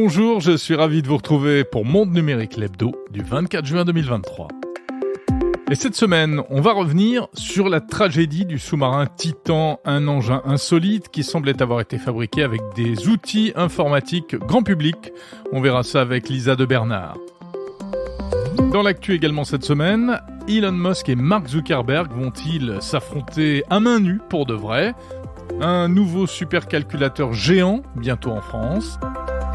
Bonjour, je suis ravi de vous retrouver pour Monde Numérique, l'hebdo du 24 juin 2023. Et cette semaine, on va revenir sur la tragédie du sous-marin Titan, un engin insolite qui semblait avoir été fabriqué avec des outils informatiques grand public. On verra ça avec Lisa de Bernard. Dans l'actu également cette semaine, Elon Musk et Mark Zuckerberg vont-ils s'affronter à main nue pour de vrai ? Un nouveau supercalculateur géant, bientôt en France.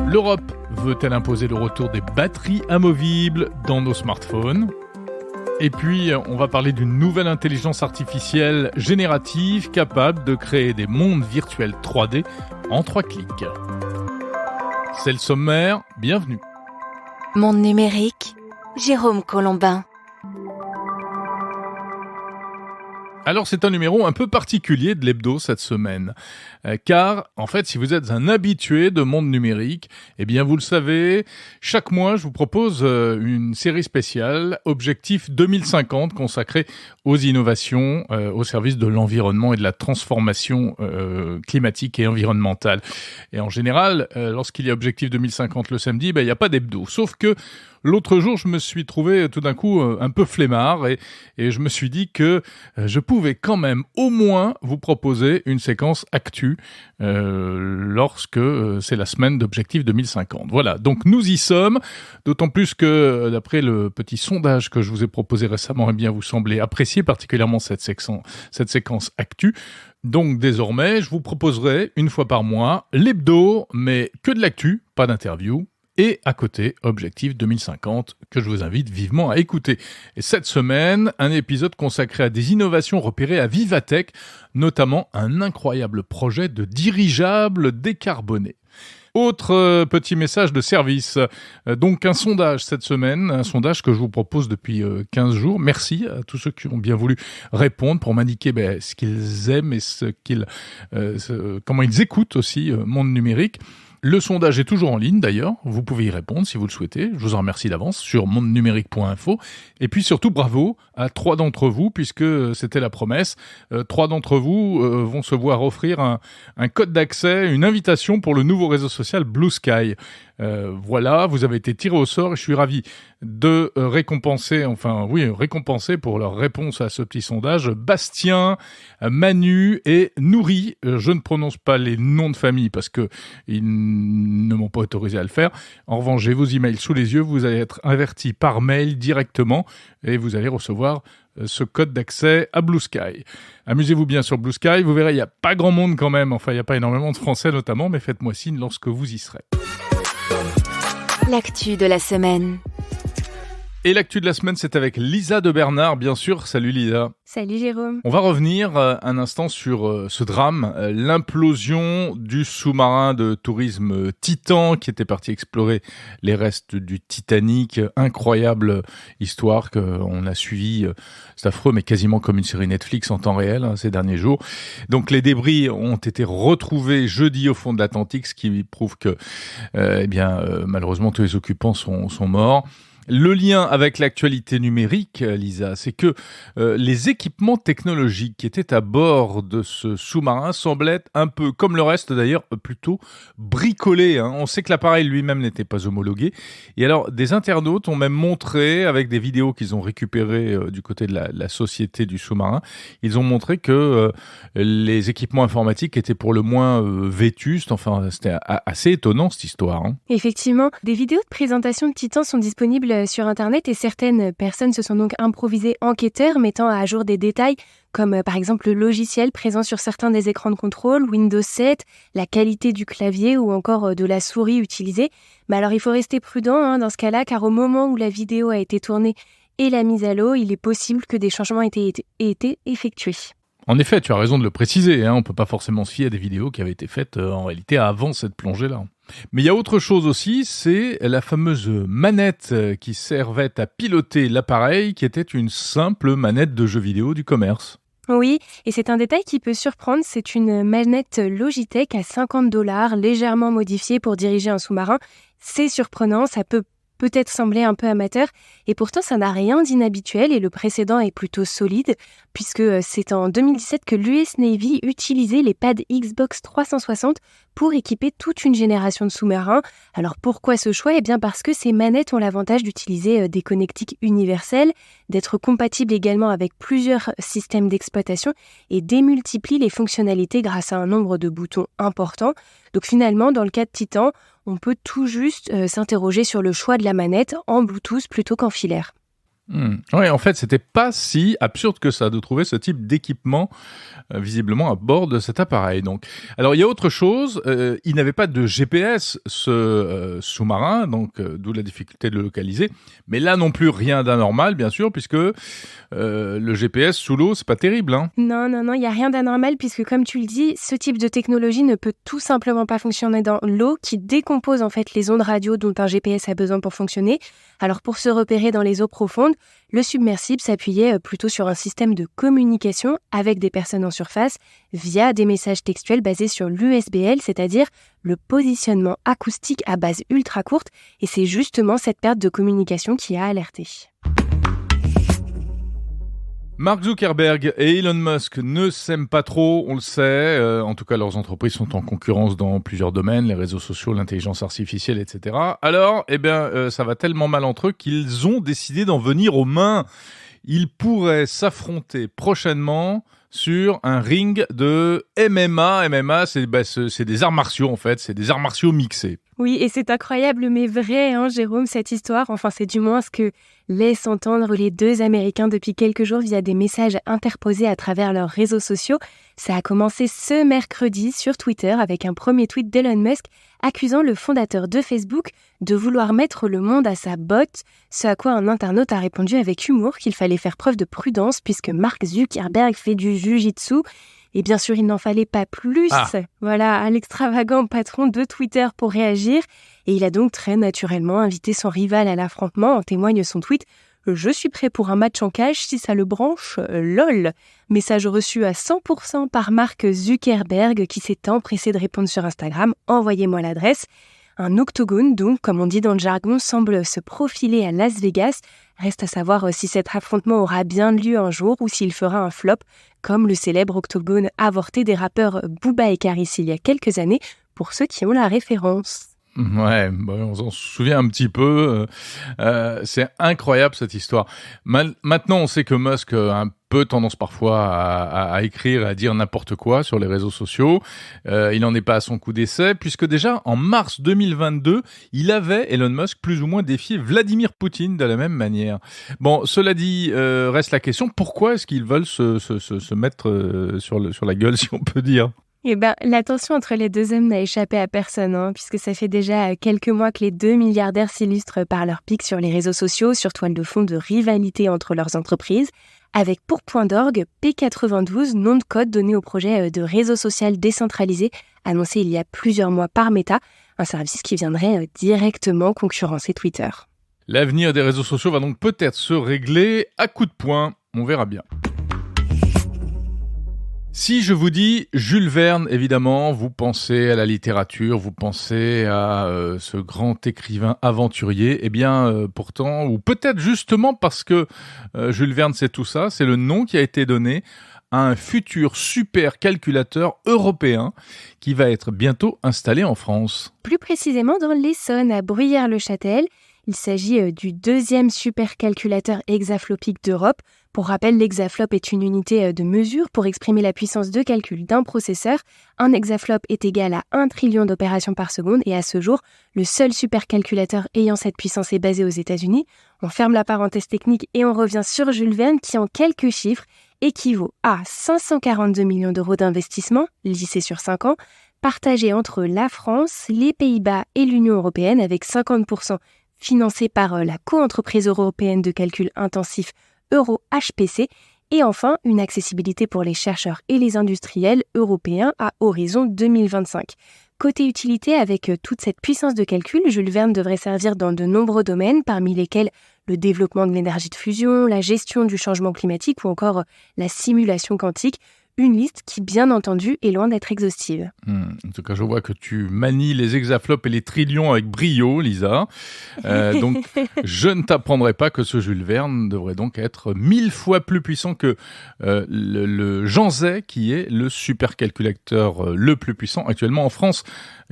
L'Europe veut-elle imposer le retour des batteries amovibles dans nos smartphones ? Et puis, on va parler d'une nouvelle intelligence artificielle générative capable de créer des mondes virtuels 3D en 3 clics. C'est le sommaire, bienvenue. Monde numérique, Jérôme Colombin. Alors c'est un numéro un peu particulier de l'hebdo cette semaine, car en fait si vous êtes un habitué de Monde Numérique, eh bien vous le savez, chaque mois je vous propose une série spéciale, Objectif 2050, consacrée aux innovations au service de l'environnement et de la transformation climatique et environnementale. Et en général, lorsqu'il y a Objectif 2050 le samedi, il n'y a pas d'hebdo, sauf que l'autre jour, je me suis trouvé tout d'un coup un peu flemmard et je me suis dit que je pouvais quand même au moins vous proposer une séquence actu lorsque c'est la semaine d'Objectif 2050. Voilà, donc nous y sommes, d'autant plus que d'après le petit sondage que je vous ai proposé récemment, eh bien vous semblez apprécier particulièrement cette séquence actu. Donc désormais, je vous proposerai une fois par mois l'hebdo, mais que de l'actu, pas d'interview. Et à côté, Objectif 2050, que je vous invite vivement à écouter. Et cette semaine, un épisode consacré à des innovations repérées à Vivatech, notamment un incroyable projet de dirigeable décarboné. Autre petit message de service, donc un sondage cette semaine, un sondage que je vous propose depuis 15 jours. Merci à tous ceux qui ont bien voulu répondre pour m'indiquer ce qu'ils aiment et comment ils écoutent aussi Monde Numérique. Le sondage est toujours en ligne d'ailleurs, vous pouvez y répondre si vous le souhaitez, je vous en remercie d'avance sur mondenumérique.info. Et puis surtout bravo à 3 d'entre vous, puisque c'était la promesse, 3 d'entre vous vont se voir offrir un code d'accès, une invitation pour le nouveau réseau social Blue Sky. Voilà, vous avez été tirés au sort et je suis ravi de récompenser pour leur réponse à ce petit sondage, Bastien, Manu et Nouri. Je ne prononce pas les noms de famille parce que ils ne m'ont pas autorisé à le faire. En revanche, j'ai vos emails sous les yeux, vous allez être avertis par mail directement et vous allez recevoir ce code d'accès à Blue Sky. Amusez-vous bien sur Blue Sky, vous verrez, il n'y a pas grand monde quand même, il n'y a pas énormément de Français notamment, mais faites-moi signe lorsque vous y serez. L'actu de la semaine. Et l'actu de la semaine, c'est avec Lisa de Bernard, bien sûr. Salut Lisa. Salut Jérôme. On va revenir un instant sur ce drame, l'implosion du sous-marin de tourisme Titan qui était parti explorer les restes du Titanic. Incroyable histoire qu'on a suivie, c'est affreux, mais quasiment comme une série Netflix en temps réel ces derniers jours. Donc les débris ont été retrouvés jeudi au fond de l'Atlantique, ce qui prouve que malheureusement tous les occupants sont morts. Le lien avec l'actualité numérique, Lisa, c'est que les équipements technologiques qui étaient à bord de ce sous-marin semblaient un peu, comme le reste d'ailleurs, plutôt bricolés. On sait que l'appareil lui-même n'était pas homologué. Et alors, des internautes ont même montré, avec des vidéos qu'ils ont récupérées du côté de la société du sous-marin, ils ont montré que les équipements informatiques étaient pour le moins vétustes. Enfin, c'était assez étonnant cette histoire. Effectivement, des vidéos de présentation de Titan sont disponibles sur Internet et certaines personnes se sont donc improvisées enquêteurs mettant à jour des détails comme par exemple le logiciel présent sur certains des écrans de contrôle, Windows 7, la qualité du clavier ou encore de la souris utilisée. Mais alors il faut rester prudent dans ce cas-là car au moment où la vidéo a été tournée et la mise à l'eau, il est possible que des changements aient été effectués. En effet, tu as raison de le préciser, on ne peut pas forcément se fier à des vidéos qui avaient été faites en réalité avant cette plongée-là. Mais il y a autre chose aussi, c'est la fameuse manette qui servait à piloter l'appareil, qui était une simple manette de jeu vidéo du commerce. Oui, et c'est un détail qui peut surprendre, c'est une manette Logitech à $50, légèrement modifiée pour diriger un sous-marin. C'est surprenant, ça peut peut-être sembler un peu amateur, et pourtant ça n'a rien d'inhabituel et le précédent est plutôt solide, puisque c'est en 2017 que l'US Navy utilisait les pads Xbox 360 pour équiper toute une génération de sous-marins. Alors pourquoi ce choix ? Eh bien parce que ces manettes ont l'avantage d'utiliser des connectiques universelles, d'être compatibles également avec plusieurs systèmes d'exploitation et démultiplient les fonctionnalités grâce à un nombre de boutons important. Donc finalement, dans le cas de Titan, on peut tout juste s'interroger sur le choix de la manette en Bluetooth plutôt qu'en filaire. Oui, en fait, c'était pas si absurde que ça de trouver ce type d'équipement visiblement à bord de cet appareil. Donc, alors il y a autre chose. Il n'avait pas de GPS ce sous-marin, donc d'où la difficulté de le localiser. Mais là non plus rien d'anormal, bien sûr, puisque le GPS sous l'eau, c'est pas terrible, hein. Non, il y a rien d'anormal puisque comme tu le dis, ce type de technologie ne peut tout simplement pas fonctionner dans l'eau qui décompose en fait les ondes radio dont un GPS a besoin pour fonctionner. Alors pour se repérer dans les eaux profondes, le submersible s'appuyait plutôt sur un système de communication avec des personnes en surface via des messages textuels basés sur l'USBL, c'est-à-dire le positionnement acoustique à base ultra courte, et c'est justement cette perte de communication qui a alerté. Mark Zuckerberg et Elon Musk ne s'aiment pas trop, on le sait. En tout cas, leurs entreprises sont en concurrence dans plusieurs domaines, les réseaux sociaux, l'intelligence artificielle, etc. Alors, ça va tellement mal entre eux qu'ils ont décidé d'en venir aux mains. Ils pourraient s'affronter prochainement sur un ring de MMA. MMA, c'est des arts martiaux, en fait. C'est des arts martiaux mixés. Oui, et c'est incroyable, mais vrai, Jérôme, cette histoire. Enfin, c'est du moins ce que laissent entendre les deux Américains depuis quelques jours via des messages interposés à travers leurs réseaux sociaux. Ça a commencé ce mercredi sur Twitter avec un premier tweet d'Elon Musk accusant le fondateur de Facebook de vouloir mettre le monde à sa botte, ce à quoi un internaute a répondu avec humour qu'il fallait faire preuve de prudence puisque Mark Zuckerberg fait du jiu-jitsu. Et bien sûr, il n'en fallait pas plus, à l'extravagant patron de Twitter pour réagir. Et il a donc très naturellement invité son rival à l'affrontement, en témoigne son tweet « Je suis prêt pour un match en cage si ça le branche, lol ». Message reçu à 100% par Mark Zuckerberg qui s'est empressé de répondre sur Instagram « Envoyez-moi l'adresse ». Un octogone, donc, comme on dit dans le jargon, semble se profiler à Las Vegas. Reste à savoir si cet affrontement aura bien lieu un jour ou s'il fera un flop, comme le célèbre octogone avorté des rappeurs Booba et Karis il y a quelques années, pour ceux qui ont la référence. Ouais, on s'en souvient un petit peu. C'est incroyable cette histoire. Maintenant, on sait que Musk a un peu tendance parfois à écrire, à dire n'importe quoi sur les réseaux sociaux. Il n'en est pas à son coup d'essai, puisque déjà en mars 2022, il avait, Elon Musk, plus ou moins défié Vladimir Poutine de la même manière. Bon, cela dit, reste la question, pourquoi est-ce qu'ils veulent se mettre sur la gueule, si on peut dire ? La tension entre les deux hommes n'a échappé à personne, puisque ça fait déjà quelques mois que les deux milliardaires s'illustrent par leurs pics sur les réseaux sociaux, sur toile de fond de rivalité entre leurs entreprises, avec pour point d'orgue P92, nom de code donné au projet de réseau social décentralisé, annoncé il y a plusieurs mois par Meta, un service qui viendrait directement concurrencer Twitter. L'avenir des réseaux sociaux va donc peut-être se régler à coups de poing, on verra bien. Si je vous dis Jules Verne, évidemment, vous pensez à la littérature, vous pensez à ce grand écrivain aventurier. Pourtant, ou peut-être justement parce que Jules Verne c'est tout ça, c'est le nom qui a été donné à un futur supercalculateur européen qui va être bientôt installé en France. Plus précisément dans l'Essonne, à Bruyères-le-Châtel. Il s'agit du deuxième supercalculateur hexaflopique d'Europe. Pour rappel, l'hexaflop est une unité de mesure pour exprimer la puissance de calcul d'un processeur. Un hexaflop est égal à 1 trillion d'opérations par seconde et à ce jour, le seul supercalculateur ayant cette puissance est basé aux États-Unis. On ferme la parenthèse technique et on revient sur Jules Verne qui, en quelques chiffres, équivaut à 542 millions d'euros d'investissement, lissé sur 5 ans, partagés entre la France, les Pays-Bas et l'Union européenne avec 50% financé par la co-entreprise européenne de calcul intensif EuroHPC et enfin une accessibilité pour les chercheurs et les industriels européens à horizon 2025. Côté utilité, avec toute cette puissance de calcul, Jules Verne devrait servir dans de nombreux domaines, parmi lesquels le développement de l'énergie de fusion, la gestion du changement climatique ou encore la simulation quantique. Une liste qui, bien entendu, est loin d'être exhaustive. En tout cas, je vois que tu manies les hexaflops et les trillions avec brio, Lisa. Donc, je ne t'apprendrai pas que ce Jules Verne devrait donc être 1000 fois plus puissant que le Jean Zay, qui est le supercalculateur le plus puissant actuellement en France,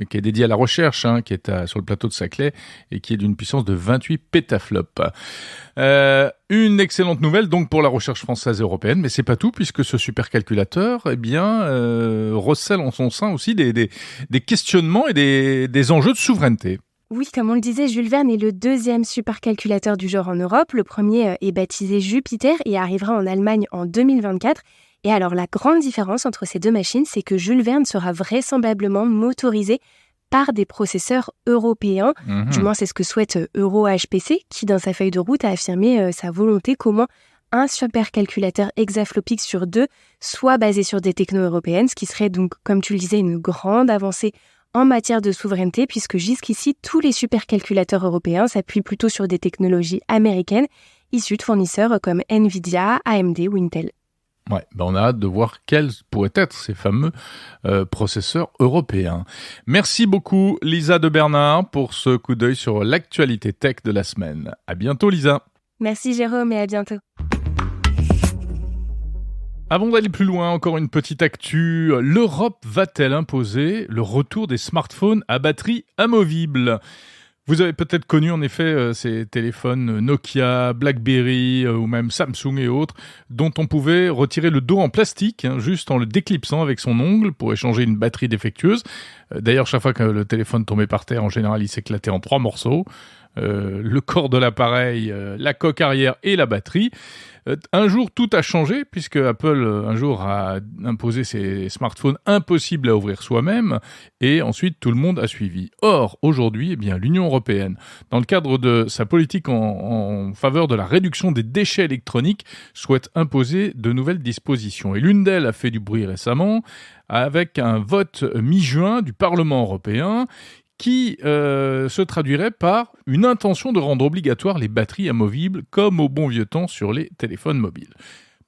qui est dédié à la recherche, qui est sur le plateau de Saclay et qui est d'une puissance de 28 pétaflops. Une excellente nouvelle donc pour la recherche française et européenne, mais c'est pas tout puisque ce supercalculateur, recèle en son sein aussi des questionnements et des enjeux de souveraineté. Oui, comme on le disait, Jules Verne est le deuxième supercalculateur du genre en Europe. Le premier est baptisé Jupiter et arrivera en Allemagne en 2024. Et alors, la grande différence entre ces deux machines, c'est que Jules Verne sera vraisemblablement motorisé par des processeurs européens. Du moins, c'est ce que souhaite EuroHPC, qui, dans sa feuille de route, a affirmé sa volonté qu'au moins un supercalculateur hexaflopique sur 2 soit basé sur des technos européennes, ce qui serait donc, comme tu le disais, une grande avancée en matière de souveraineté, puisque jusqu'ici, tous les supercalculateurs européens s'appuient plutôt sur des technologies américaines issues de fournisseurs comme Nvidia, AMD ou Intel. Ouais, on a hâte de voir quels pourraient être ces fameux processeurs européens. Merci beaucoup Lisa de Bernard pour ce coup d'œil sur l'actualité tech de la semaine. À bientôt Lisa. Merci Jérôme et à bientôt. Avant d'aller plus loin, encore une petite actu. L'Europe va-t-elle imposer le retour des smartphones à batterie amovible ? Vous avez peut-être connu en effet ces téléphones Nokia, BlackBerry ou même Samsung et autres, dont on pouvait retirer le dos en plastique, juste en le déclipsant avec son ongle pour échanger une batterie défectueuse. D'ailleurs, chaque fois que le téléphone tombait par terre, en général, il s'éclatait en 3 morceaux. Le corps de l'appareil, la coque arrière et la batterie. Un jour, tout a changé puisque Apple, un jour, a imposé ses smartphones impossibles à ouvrir soi-même et ensuite tout le monde a suivi. Or, aujourd'hui, l'Union européenne, dans le cadre de sa politique en faveur de la réduction des déchets électroniques, souhaite imposer de nouvelles dispositions. Et l'une d'elles a fait du bruit récemment avec un vote mi-juin du Parlement européen qui se traduirait par une intention de rendre obligatoire les batteries amovibles comme au bon vieux temps sur les téléphones mobiles.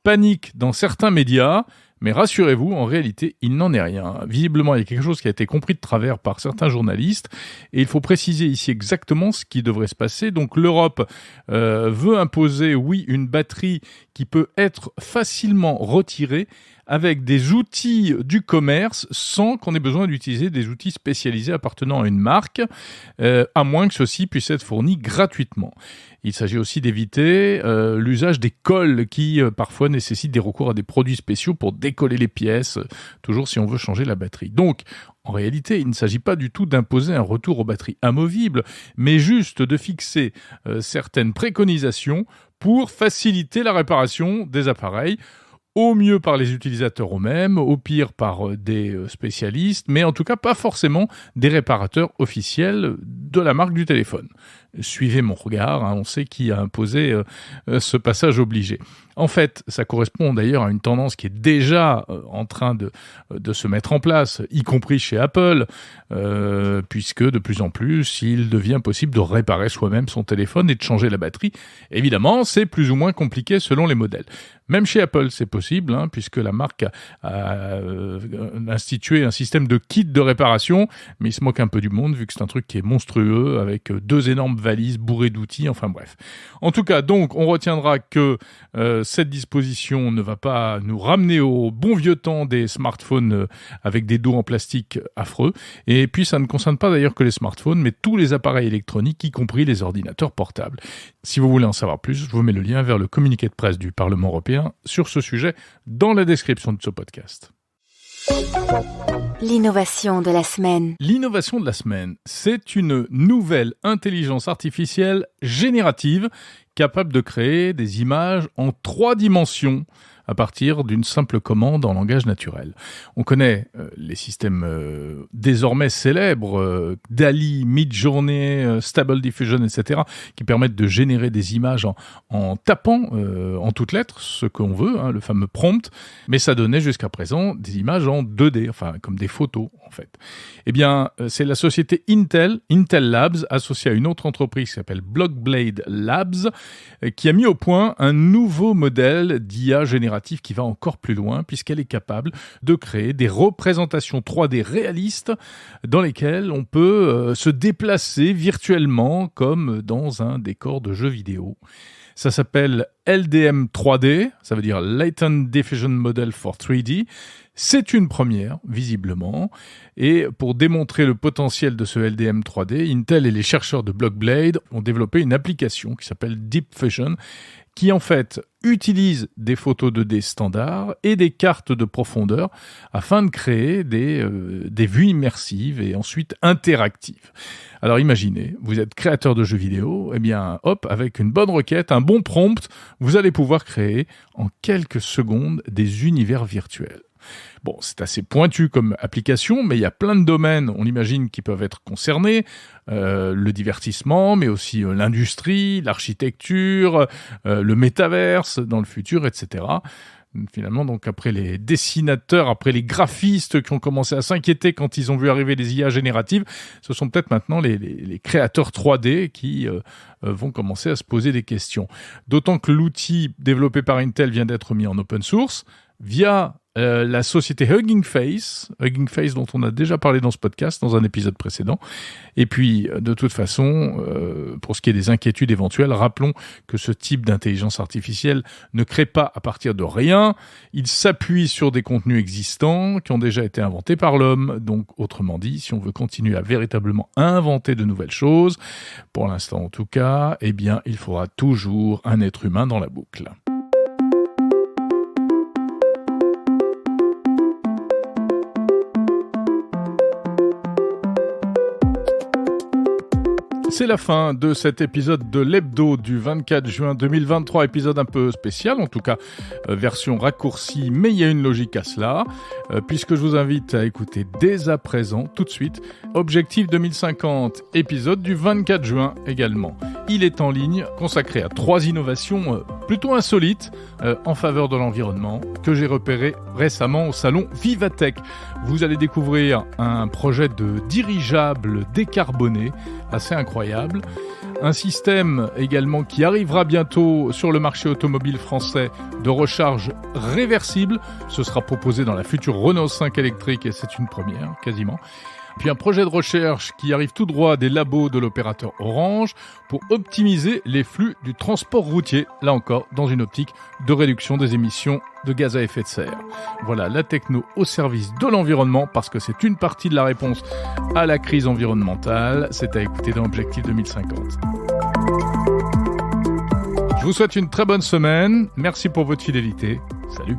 Panique dans certains médias, mais rassurez-vous, en réalité, il n'en est rien. Visiblement, il y a quelque chose qui a été compris de travers par certains journalistes, et il faut préciser ici exactement ce qui devrait se passer. Donc l'Europe veut imposer, oui, une batterie qui peut être facilement retirée avec des outils du commerce sans qu'on ait besoin d'utiliser des outils spécialisés appartenant à une marque, à moins que ceux-ci puissent être fournis gratuitement. Il s'agit aussi d'éviter l'usage des colles qui parfois nécessitent des recours à des produits spéciaux pour décoller les pièces, toujours si on veut changer la batterie. Donc, en réalité, il ne s'agit pas du tout d'imposer un retour aux batteries amovibles, mais juste de fixer certaines préconisations pour faciliter la réparation des appareils, au mieux par les utilisateurs eux-mêmes, au pire par des spécialistes, mais en tout cas pas forcément des réparateurs officiels de la marque du téléphone. Suivez mon regard, on sait qui a imposé ce passage obligé. En fait, ça correspond d'ailleurs à une tendance qui est déjà en train de se mettre en place, y compris chez Apple, puisque de plus en plus, il devient possible de réparer soi-même son téléphone et de changer la batterie. Évidemment, c'est plus ou moins compliqué selon les modèles. Même chez Apple, c'est possible, puisque la marque a institué un système de kit de réparation, mais il se moque un peu du monde, vu que c'est un truc qui est monstrueux, avec 2 énormes valises bourrées d'outils, enfin bref. En tout cas, donc, on retiendra que cette disposition ne va pas nous ramener au bon vieux temps des smartphones avec des dos en plastique affreux. Et puis, ça ne concerne pas d'ailleurs que les smartphones, mais tous les appareils électroniques, y compris les ordinateurs portables. Si vous voulez en savoir plus, je vous mets le lien vers le communiqué de presse du Parlement européen sur ce sujet dans la description de ce podcast. L'innovation de la semaine. L'innovation de la semaine, c'est une nouvelle intelligence artificielle générative capable de créer des images en 3 dimensions à partir d'une simple commande en langage naturel. On connaît les systèmes désormais célèbres, DALL-E, Midjourney, Stable Diffusion, etc., qui permettent de générer des images en tapant en toutes lettres ce qu'on veut, le fameux prompt, mais ça donnait jusqu'à présent des images en 2D, enfin comme des photos en fait. Eh bien, c'est la société Intel Labs, associée à une autre entreprise qui s'appelle Blockblade Labs, qui a mis au point un nouveau modèle d'IA générative qui va encore plus loin puisqu'elle est capable de créer des représentations 3D réalistes dans lesquelles on peut se déplacer virtuellement comme dans un décor de jeu vidéo. Ça s'appelle LDM 3D, ça veut dire Latent Diffusion Model for 3D. C'est une première, visiblement. Et pour démontrer le potentiel de ce LDM 3D, Intel et les chercheurs de Blockblade ont développé une application qui s'appelle Deep Fusion, qui en fait utilise des photos 2D standards et des cartes de profondeur afin de créer des vues immersives et ensuite interactives. Alors imaginez, vous êtes créateur de jeux vidéo, eh bien hop, avec une bonne requête, un bon prompt, vous allez pouvoir créer en quelques secondes des univers virtuels. Bon, c'est assez pointu comme application, mais il y a plein de domaines, on imagine, qui peuvent être concernés. Le divertissement, mais aussi l'industrie, l'architecture, le métaverse dans le futur, etc. Finalement, donc après les dessinateurs, après les graphistes qui ont commencé à s'inquiéter quand ils ont vu arriver les IA génératives, ce sont peut-être maintenant les créateurs 3D qui vont commencer à se poser des questions. D'autant que l'outil développé par Intel vient d'être mis en open source via la société Hugging Face dont on a déjà parlé dans ce podcast, dans un épisode précédent. Et puis, de toute façon, pour ce qui est des inquiétudes éventuelles, rappelons que ce type d'intelligence artificielle ne crée pas à partir de rien. Il s'appuie sur des contenus existants qui ont déjà été inventés par l'homme. Donc, autrement dit, si on veut continuer à véritablement inventer de nouvelles choses, pour l'instant en tout cas, eh bien, il faudra toujours un être humain dans la boucle. C'est la fin de cet épisode de l'Hebdo du 24 juin 2023, épisode un peu spécial, en tout cas version raccourcie, mais il y a une logique à cela, puisque je vous invite à écouter dès à présent, tout de suite, Objectif 2050, épisode du 24 juin également. Il est en ligne, consacré à 3 innovations plutôt insolites en faveur de l'environnement, que j'ai repéré récemment au salon Vivatech. Vous allez découvrir un projet de dirigeable décarboné, assez incroyable. Un système également qui arrivera bientôt sur le marché automobile français de recharge réversible. Ce sera proposé dans la future Renault 5 électrique et c'est une première, quasiment. Puis un projet de recherche qui arrive tout droit des labos de l'opérateur Orange pour optimiser les flux du transport routier, là encore dans une optique de réduction des émissions de gaz à effet de serre. Voilà la techno au service de l'environnement parce que c'est une partie de la réponse à la crise environnementale. C'est à écouter dans Objectif 2050. Je vous souhaite une très bonne semaine. Merci pour votre fidélité. Salut.